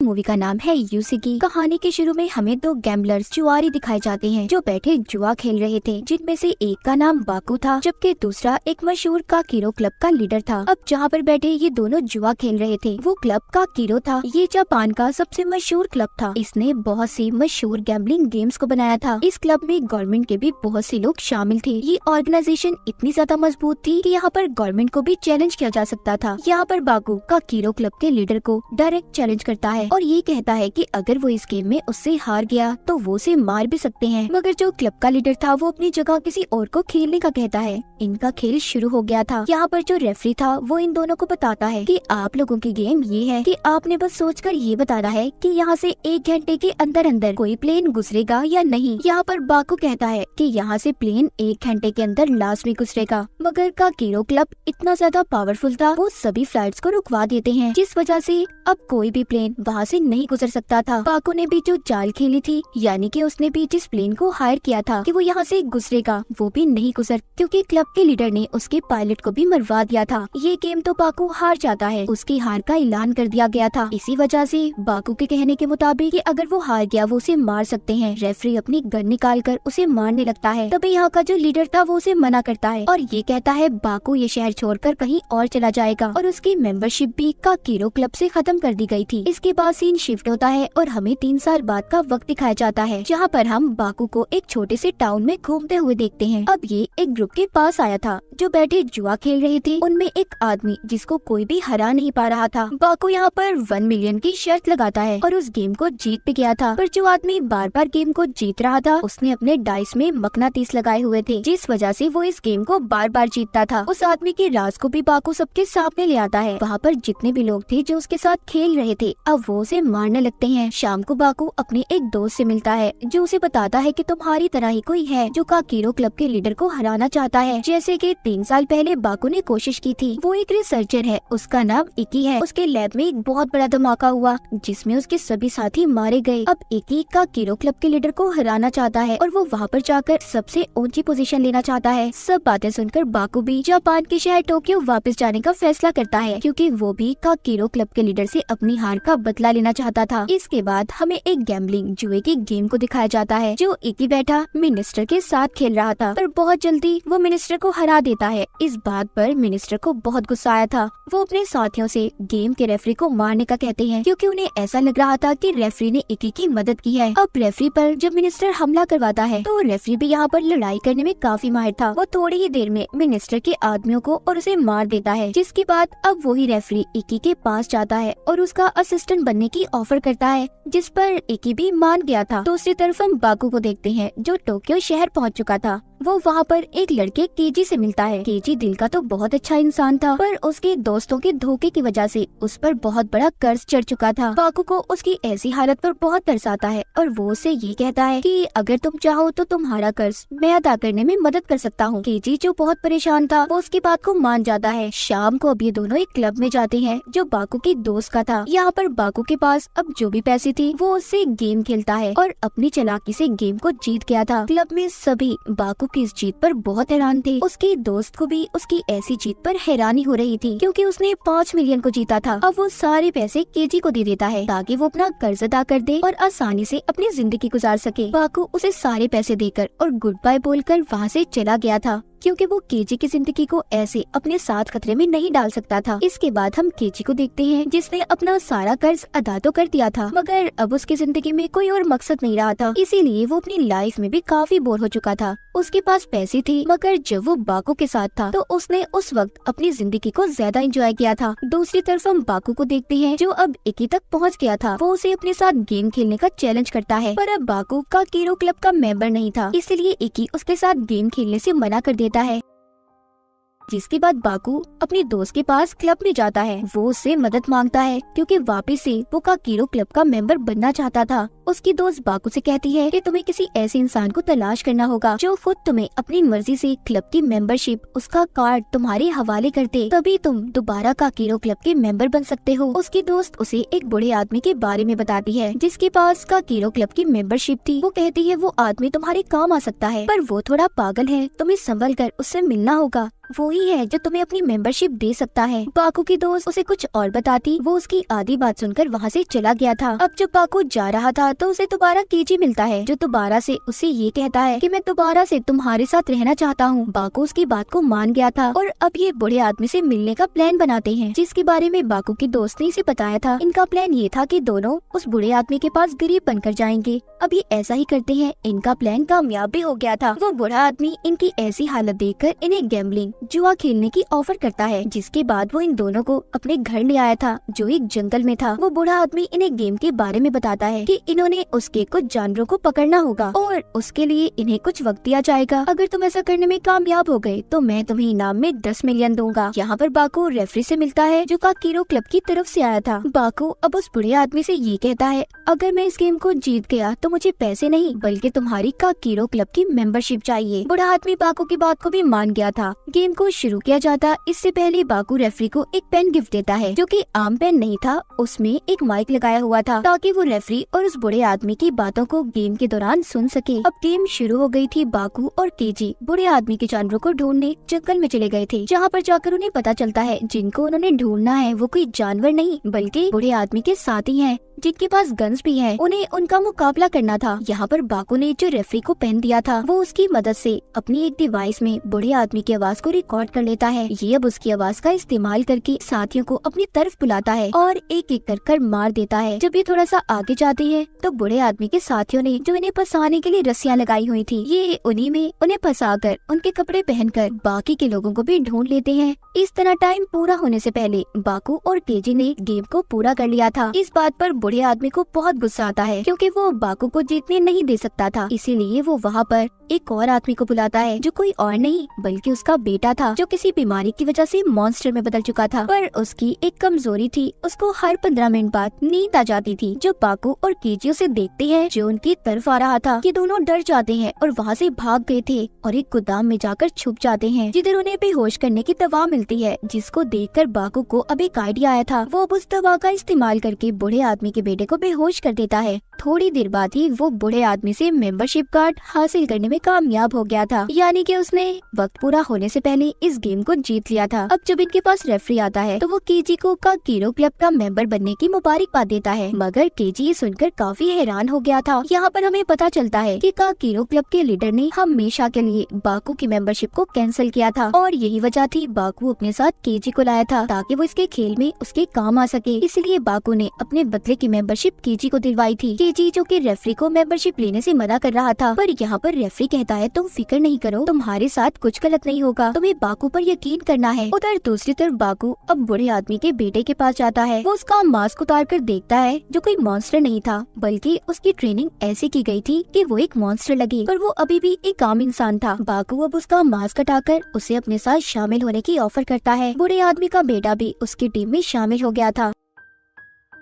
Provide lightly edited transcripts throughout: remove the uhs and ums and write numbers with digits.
Movie का नाम है यूसिकी। कहानी के शुरू में हमें दो गैम्बलर्स जुआरी दिखाए जाते हैं जो बैठे जुआ खेल रहे थे, जिनमें से एक का नाम बाकू था जबकि दूसरा एक मशहूर काकीरो क्लब का लीडर था। अब जहाँ पर बैठे ये दोनों जुआ खेल रहे थे वो क्लब काकीरो था। ये जापान का सबसे मशहूर क्लब था। इसने बहुत सी मशहूर गैम्बलिंग गेम्स को बनाया था। इस क्लब में गवर्नमेंट के भी बहुत से लोग शामिल थे। ये ऑर्गेनाइजेशन इतनी ज्यादा मजबूत थी कि यहाँ पर गवर्नमेंट को भी चैलेंज किया जा सकता था। यहाँ पर बाकू काकीरो क्लब के लीडर को डायरेक्ट चैलेंज करता है और ये कहता है कि अगर वो इस गेम में उससे हार गया तो वो उसे मार भी सकते हैं। मगर जो क्लब का लीडर था वो अपनी जगह किसी और को खेलने का कहता है। इनका खेल शुरू हो गया था। यहाँ पर जो रेफरी था वो इन दोनों को बताता है कि आप लोगों की गेम ये है कि आपने बस सोचकर ये बताना है कि यहाँ से 1 घंटे के अंदर अंदर कोई प्लेन गुजरेगा या नहीं। यहाँ पर बाकू कहता है कि यहाँ से प्लेन 1 घंटे के अंदर लास्ट में गुजरेगा। मगर काकीरो क्लब इतना ज्यादा पावरफुल था, वो सभी फ्लाइट्स को रुकवा देते हैं, जिस वजह से अब कोई भी प्लेन वहाँ से नहीं गुजर सकता था। बाकू ने भी जो चाल खेली थी, यानी कि उसने भी जिस प्लेन को हायर किया था कि वो यहाँ से गुजरेगा, वो भी नहीं गुजर, क्योंकि क्लब के लीडर ने उसके पायलट को भी मरवा दिया था। ये गेम तो बाकू हार जाता है। उसकी हार का ऐलान कर दिया गया था। इसी वजह से बाकू के कहने के मुताबिक कि अगर वो हार गया वो उसे मार सकते हैं। रेफरी अपनी गन निकाल कर उसे मारने लगता है। तभी यहाँ का जो लीडर था वो उसे मना करता है और ये कहता है बाकू ये शहर छोड़कर कहीं और चला जाएगा और उसकी मेंबरशिप भी काकीरो क्लब से खत्म कर दी गई थी। इसके बाद सीन शिफ्ट होता है और हमें 3 साल बाद का वक्त दिखाया जाता है, जहाँ पर हम बाकू को एक छोटे से टाउन में घूमते हुए देखते हैं। अब ये एक ग्रुप के पास आया था जो बैठे जुआ खेल रहे थे। उनमें एक आदमी जिसको कोई भी हरा नहीं पा रहा था। बाकू यहाँ पर 1 मिलियन की शर्त लगाता है और उस गेम को जीत भी गया था। पर जो आदमी बार बार गेम को जीत रहा था उसने अपने डाइस में मकनातीस लगाए हुए थे, जिस वजह से वो इस गेम को बार बार जीतता था। उस आदमी के राज को भी बाकू सबके सामने ले आता है। वहाँ पर जितने भी लोग थे जो उसके साथ खेल रहे थे अब वो उसे मारने लगते हैं। शाम को बाकू अपने एक दोस्त से मिलता है जो उसे बताता है कि तुम्हारी तरह ही कोई है जो काकीरो क्लब के लीडर को हराना चाहता है, जैसे कि 3 साल पहले बाकू ने कोशिश की थी। वो एक रिसर्चर है, उसका नाम इकी है। उसके लैब में एक बहुत बड़ा धमाका हुआ जिसमें उसके सभी साथी मारे गए। अब इकी काकीरो क्लब के लीडर को हराना चाहता है और वो वहाँ पर जाकर सबसे ऊंची पोजीशन लेना चाहता है। सब बातें सुनकर बाकू भी जापान के शहर टोक्यो वापस जाने का फैसला करता है, क्योंकि वो भी काकीरो क्लब के लीडर से अपनी हार का बदला लेना चाहता था। इसके बाद हमें एक गैम्बलिंग जुए की गेम को दिखाया जाता है जो इकी बैठा मिनिस्टर के साथ खेल रहा था, पर बहुत जल्दी वो मिनिस्टर को हरा देता है। इस बात पर मिनिस्टर को बहुत गुस्सा आया था। वो अपने साथियों से गेम के रेफरी को मारने का कहते हैं, क्योंकि उन्हें ऐसा लग रहा था कि रेफरी ने इकी की मदद की है। अब रेफरी पर जब मिनिस्टर हमला करवाता है तो रेफरी भी यहाँ पर लड़ाई करने में काफी माहिर था। वो थोड़ी ही देर में मिनिस्टर के आदमियों को और उसे मार देता है, जिसके बाद अब वही रेफरी इकी के पास जाता है और उसका असिस्टेंट बनने की ऑफर करता है, जिस पर इकी भी मान गया था। दूसरी तरफ हम बाकू को देखते हैं जो टोक्यो शहर पहुंच चुका था। वो वहाँ पर एक लड़के केजी से मिलता है। केजी दिल का तो बहुत अच्छा इंसान था, पर उसके दोस्तों के धोखे की वजह से उस पर बहुत बड़ा कर्ज चढ़ चुका था। बाकू को उसकी ऐसी हालत पर बहुत तरस आता है और वो उससे ये कहता है कि अगर तुम चाहो तो तुम्हारा कर्ज मैं अदा करने में मदद कर सकता हूँ। केजी जो बहुत परेशान था वो उसकी बात को मान जाता है। शाम को अब ये दोनों एक क्लब में जाते हैं जो बाकू की दोस्त का था। यहाँ पर बाकू के पास अब जो भी पैसे थे वो उससे गेम खेलता है और अपनी चालाकी से गेम को जीत गया था। क्लब में सभी बाकू की इस जीत पर बहुत हैरान थे। उसके दोस्त को भी उसकी ऐसी जीत पर हैरानी हो रही थी, क्योंकि उसने 5 मिलियन को जीता था। अब वो सारे पैसे केजी को दे देता है ताकि वो अपना कर्ज अदा कर दे और आसानी से अपनी जिंदगी गुजार सके। बाकू उसे सारे पैसे देकर और गुड बाय बोलकर वहाँ से चला गया था, क्योंकि वो केजी की जिंदगी को ऐसे अपने साथ खतरे में नहीं डाल सकता था। इसके बाद हम केजी को देखते हैं जिसने अपना सारा कर्ज अदा तो कर दिया था, मगर अब उसकी जिंदगी में कोई और मकसद नहीं रहा था, इसीलिए वो अपनी लाइफ में भी काफी बोर हो चुका था। उसके पास पैसे थे, मगर जब वो बाकू के साथ था तो उसने उस वक्त अपनी जिंदगी को ज्यादा एंजॉय किया था। दूसरी तरफ हम बाकू को देखते हैं जो अब इकी तक पहुँच गया था। वो उसे अपने साथ गेम खेलने का चैलेंज करता है, पर अब बाकू काकीरो क्लब का मेंबर नहीं था, इसलिए इकी उसके साथ गेम खेलने से मना कर देता है। जिसके बाद बाकू अपने दोस्त के पास क्लब में जाता है। वो उससे मदद मांगता है क्योंकि वापस से वो काकीरो क्लब का मेंबर बनना चाहता था। उसकी दोस्त बाकू से कहती है कि तुम्हें किसी ऐसे इंसान को तलाश करना होगा जो खुद तुम्हें अपनी मर्जी से क्लब की मेंबरशिप, उसका कार्ड तुम्हारे हवाले कर दे, तभी तुम दोबारा काकीरो क्लब के मेंबर बन सकते हो। उसकी दोस्त उसे एक बूढ़े आदमी के बारे में बताती है जिसके पास काकीरो क्लब की मेंबरशिप थी। वो कहती है वो आदमी तुम्हारे काम आ सकता है, पर वो थोड़ा पागल है, तुम्हें संभल कर उससे मिलना होगा। वो ही है जो तुम्हें अपनी मेंबरशिप दे सकता है। बाकू की दोस्त उसे कुछ और बताती, वो उसकी आधी बात सुनकर वहाँ से चला गया था। अब जब बाकू जा रहा था तो उसे दोबारा केजी मिलता है, जो दोबारा से उसे ये कहता है कि मैं दोबारा से तुम्हारे साथ रहना चाहता हूँ। बाकू उसकी बात को मान गया था और अब ये बूढ़े आदमी से मिलने का प्लान बनाते हैं, जिसके बारे में बाकू की दोस्त ने इसे बताया था। इनका प्लान ये था कि दोनों उस बूढ़े आदमी के पास गरीब बनकर जाएंगे। अब ये ऐसा ही करते हैं। इनका प्लान कामयाब भी हो गया था। वो बूढ़ा आदमी इनकी ऐसी हालत देखकर इन्हें गैम्बलिंग जुआ खेलने की ऑफर करता है, जिसके बाद वो इन दोनों को अपने घर ले आया था, जो एक जंगल में था। वो बूढ़ा आदमी इन्हें गेम के बारे में बताता है कि इन्होंने उसके कुछ जानवरों को पकड़ना होगा और उसके लिए इन्हें कुछ वक्त दिया जाएगा। अगर तुम ऐसा करने में कामयाब हो गए तो मैं तुम्हें इनाम में 10 मिलियन दूंगा। यहाँ पर बाकू रेफरी से मिलता है, जो काकीरो क्लब की तरफ से आया था। बाकू अब उस बूढ़े आदमी से ये कहता है, अगर मैं इस गेम को जीत गया तो मुझे पैसे नहीं बल्कि तुम्हारी काकीरो क्लब की मेंबरशिप चाहिए। बूढ़ा आदमी बाकू की बात को भी मान गया था। गेम को शुरू किया जाता इससे पहले बाकू रेफरी को एक पेन गिफ्ट देता है, जो कि आम पेन नहीं था, उसमें एक माइक लगाया हुआ था ताकि वो रेफरी और उस बूढ़े आदमी की बातों को गेम के दौरान सुन सके। अब गेम शुरू हो गई थी। बाकू और केजी बूढ़े आदमी के जानवरों को ढूंढने जंगल में चले गए थे, जहाँ पर जाकर उन्हें पता चलता है जिनको उन्होंने ढूंढना है वो कोई जानवर नहीं बल्कि बूढ़े आदमी के साथी हैं, जिनके पास गन्स भी हैं। उन्हें उनका मुकाबला करना था। यहाँ पर बाकू ने जो रेफरी को पेन दिया था वो उसकी मदद से अपनी एक डिवाइस में बूढ़े आदमी की आवाज को रिकॉर्ड कर लेता है। ये अब उसकी आवाज का इस्तेमाल करके साथियों को अपनी तरफ बुलाता है और एक एक कर मार देता है। जब ये थोड़ा सा आगे जाती है तो बूढ़े आदमी के साथियों ने जो इन्हें फंसाने के लिए रस्सियां लगाई हुई थी, ये उन्हीं में उन्हें फंसाकर उनके कपड़े पहनकर बाकी के लोगों को भी ढूंढ लेते हैं। इस तरह टाइम पूरा होने से पहले बाकू और केजी ने गेम को पूरा कर लिया था। इस बात पर बूढ़े आदमी को बहुत गुस्सा आता है, क्योंकि वो बाकू को जीतने नहीं दे सकता था। इसीलिए वो वहाँ पर एक और आदमी को बुलाता है, जो कोई और नहीं बल्कि उसका बेटा था, जो किसी बीमारी की वजह से मॉन्स्टर में बदल चुका था। पर उसकी एक कमजोरी थी, उसको हर 15 मिनट बाद नींद आ जाती थी। जो बाकू और केजी उसे देखते हैं जो उनकी तरफ आ रहा था, ये दोनों डर जाते हैं और वहाँ से भाग गए थे और एक गोदाम में जाकर छुप जाते हैं, जिधर उन्हें बेहोश करने की दवा मिलती है, जिसको देखकर बाकू को अब एक आइडिया आया था। वो अब उस दवा का इस्तेमाल करके बूढ़े आदमी के बेटे को बेहोश कर देता है। थोड़ी देर बाद ही वो बूढ़े आदमी से मेंबरशिप कार्ड हासिल करने में कामयाब हो गया था, यानी कि उसने वक्त पूरा होने से पहले इस गेम को जीत लिया था। अब जब इनके पास रेफरी आता है तो वो केजी को काकीरो क्लब का मेंबर बनने की मुबारकबाद देता है, मगर केजी ये सुनकर काफी हैरान हो गया था। यहाँ पर हमें पता चलता है कि काकीरो क्लब के लीडर ने हमेशा के लिए बाकू की मेंबरशिप को कैंसिल किया था और यही वजह थी बाकू अपने साथ केजी को लाया था ताकि वो इसके खेल में उसके काम आ सके। इसलिए बाकू ने अपने बदले की मेंबरशिप केजी को दिलवाई थी। केजी जो कि रेफरी को मेंबरशिप लेने से मना कर रहा था, पर यहाँ पर रेफरी कहता है तुम फिक्र नहीं करो, तुम्हारे साथ कुछ गलत नहीं होगा, तुम्हें बाकू पर यकीन करना है। उधर दूसरी तरफ बाकू अब बूढ़े आदमी के बेटे के पास जाता है। वो उसका मास्क उतार कर देखता है, जो कोई मॉन्स्टर नहीं था बल्कि उसकी ट्रेनिंग ऐसी की गई थी कि वो एक मॉन्स्टर लगे, पर वो अभी भी एक आम इंसान था। बाकू अब उसका मास्क हटाकर उसे अपने साथ शामिल होने की ऑफर करता है। बूढ़े आदमी का बेटा भी उसकी टीम में शामिल हो गया था।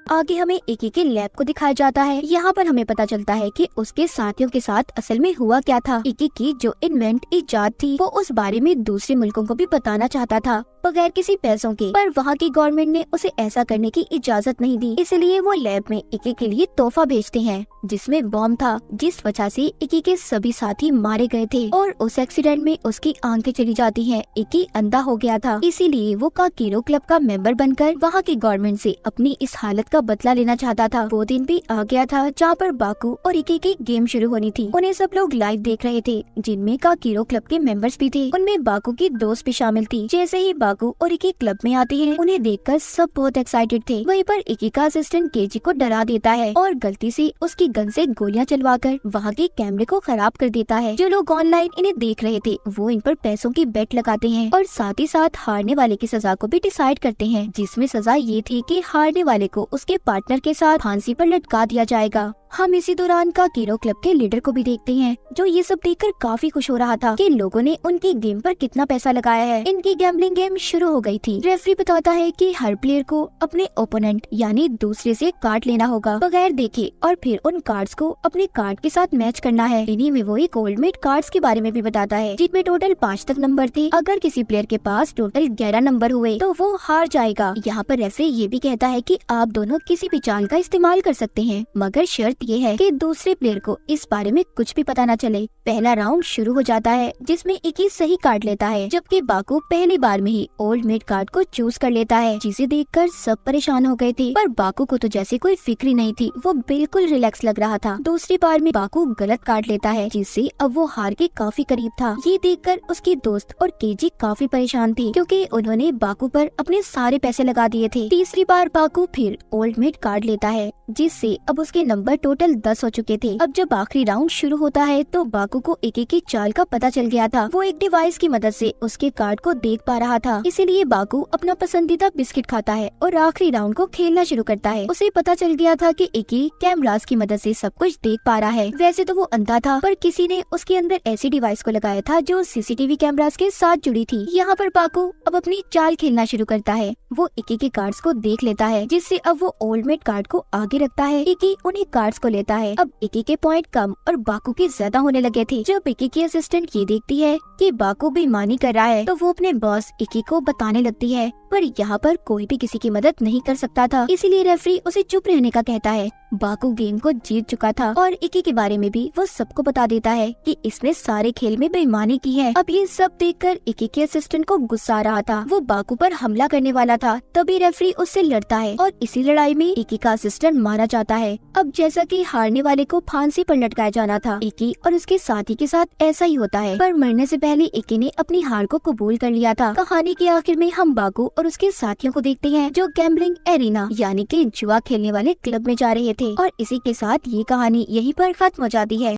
आगे हमें इकी के लैब को दिखाया जाता है। यहाँ पर हमें पता चलता है कि उसके साथियों के साथ असल में हुआ क्या था। इकी की जो इजाद थी वो उस बारे में दूसरे मुल्कों को भी बताना चाहता था बगैर किसी पैसों के, पर वहाँ की गवर्नमेंट ने उसे ऐसा करने की इजाजत नहीं दी। इसलिए वो लैब में इकी के लिए तोहफा भेजते हैं, जिसमें बॉम्ब था, जिस वजह से इकी के सभी साथी मारे गए थे और उस एक्सीडेंट में उसकी आंखें चली जाती हैं। इकी अंधा हो गया था, इसीलिए वो काकीरो क्लब का मेंबर बनकर वहाँ की गवर्नमेंट से अपनी इस हालत का बदला लेना चाहता था। वो दिन भी आ गया था जहाँ पर बाकू और इकी की गेम शुरू होनी थी। उन्हें सब लोग लाइव देख रहे थे, जिनमें काकीरो क्लब के मेंबर्स भी थे। उनमें बाकू की दोस्त भी शामिल थी। जैसे ही बाकू और इकी क्लब में आती है, उन्हें देखकर सब बहुत एक्साइटेड थे। वहीं पर इकी का असिस्टेंट केजी को डरा देता है और गलती से उसकी गन से गोलियां चलवाकर वहाँ के कैमरे को खराब कर देता है। जो लोग ऑनलाइन इन्हें देख रहे थे वो इन पर पैसों की बेट लगाते हैं और साथ ही साथ हारने वाले की सजा को भी डिसाइड करते हैं, जिसमें सजा ये थी कि हारने वाले को उसके पार्टनर के साथ फांसी पर लटका दिया जाएगा। हम इसी दौरान काकीरो क्लब के लीडर को भी देखते हैं, जो ये सब देखकर काफी खुश हो रहा था कि लोगों ने उनकी गेम पर कितना पैसा लगाया है। इनकी गैम्बलिंग गेम शुरू हो गई थी। रेफरी बताता है कि हर प्लेयर को अपने ओपोनेंट यानी दूसरे से कार्ड लेना होगा बगैर देखे और फिर उन कार्ड्स को अपने कार्ड के साथ मैच करना है। इन्हीं में वो एक ओल्डमेट कार्ड्स के बारे में भी बताता है, जिनमें टोटल 5 तक नंबर थे। अगर किसी प्लेयर के पास टोटल 11 नंबर हुए तो वो हार जाएगा। यहाँ पर रेफरी ये भी कहता है कि आप दोनों किसी भी चाल का इस्तेमाल कर सकते हैं, मगर शर्त ये है कि दूसरे प्लेयर को इस बारे में कुछ भी पता न चले। पहला राउंड शुरू हो जाता है जिसमें इकी सही कार्ड लेता है, जबकि बाकू पहली बार में ही ओल्ड मेट कार्ड को चूज कर लेता है, जिसे देखकर सब परेशान हो गए थे। पर बाकू को तो जैसे कोई फिक्र ही नहीं थी, वो बिल्कुल रिलैक्स लग रहा था। दूसरी बार में बाकू गलत कार्ड लेता है, जिससे अब वो हार के काफी करीब था। ये देखकर उसके दोस्त और केजी काफी परेशान थी, क्योंकि उन्होंने बाकू पर अपने सारे पैसे लगा दिए थे। तीसरी बार बाकू फिर ओल्ड मेट कार्ड लेता है, जिससे अब उसके नंबर टोटल 10 हो चुके थे। अब जब आखिरी राउंड शुरू होता है तो बाकू को एक की चाल का पता चल गया था। वो एक डिवाइस की मदद से उसके कार्ड को देख पा रहा था, इसीलिए बाकू अपना पसंदीदा बिस्किट खाता है और आखिरी राउंड को खेलना शुरू करता है। उसे पता चल गया था कि इकी कैमरास की मदद से सब कुछ देख पा रहा है। वैसे तो वो अंधा था, पर किसी ने उसके अंदर ऐसी डिवाइस को लगाया था जो सीसीटीवी कैमरास के साथ जुड़ी थी। यहाँ पर बाकू अब अपनी चाल खेलना शुरू करता है। वो इकी के कार्ड्स को देख लेता है, जिससे अब वो ओल्ड मेट कार्ड को आगे रखता है। इकी उन्हीं कार्ड्स को लेता है। अब इकी के पॉइंट कम और बाकू के ज्यादा होने लगे थे। जब इकी की असिस्टेंट ये देखती है कि बाकू बेईमानी कर रहा है, तो वो अपने बॉस इकी को बताने लगती है, पर यहाँ पर कोई भी किसी की मदद नहीं कर सकता था, इसीलिए रेफरी उसे चुप रहने का कहता है। बाकू गेम को जीत चुका था और इकी के बारे में भी वो सबको बता देता है कि इसने सारे खेल में बेईमानी की है। अब ये सब देखकर इकी के असिस्टेंट को गुस्सा आ रहा था। वो बाकू पर हमला करने वाला था, तभी रेफरी उससे लड़ता है और इसी लड़ाई में इकी का असिस्टेंट मारा जाता है। अब जैसा कि हारने वाले को फांसी पर लटकाया जाना था, इकी और उसके साथी के साथ ऐसा ही होता है, पर मरने से पहले इकी ने अपनी हार को कबूल कर लिया था। कहानी के आखिर में हम बाकू और उसके साथियों को देखते हैं, जो गैम्बलिंग एरिना यानी कि जुआ खेलने वाले क्लब में जा रहे थे। और इसी के साथ ये कहानी यहीं पर खत्म हो जाती है।